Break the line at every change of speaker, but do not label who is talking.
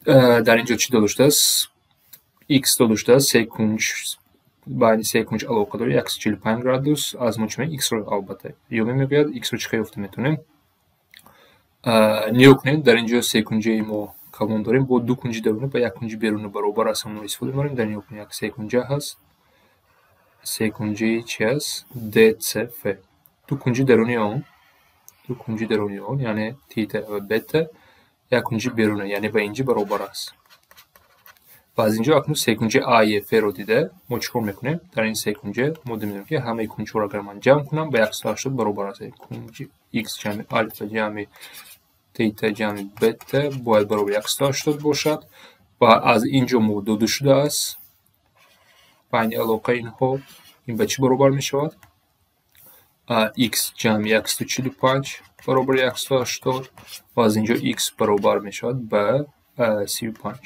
در اینجا چی داشته است؟ x داشته است سیکونج باید سیکونج علاقه داره 145 گرادوس از مجموع x رو البته یومی میگوید x رو چه یافته میتونیم نگاه کنید در اینجا سیکونجه ما کلمون داریم با دو کنجی درونه با یک کنجی بیرون برابر از همون استفاده می‌کنیم در نگاه کنید یک سیکونجه هست سیکونجه چی است DCF دو کنجی درونی آن یعنی تیتا و بتا یک کنجی بیرونه یعنی به اینجا برابر است و از اینجا اکنون سیکونجه AF رو دیده ما چیکار میکنیم در این سیکونجه ما می‌بینیم که همه کنجی رو اگر من جمع کنم به 180 برابر است کنجی x جمع آلفا جمع تیتا جمع بتا باید برابر 180 باشد و از اینجا ما داده شده است بین علاقه اینها این به چی برابر می شود x جمع 145 برابر 180 و از اینجا x برابر می شود به 35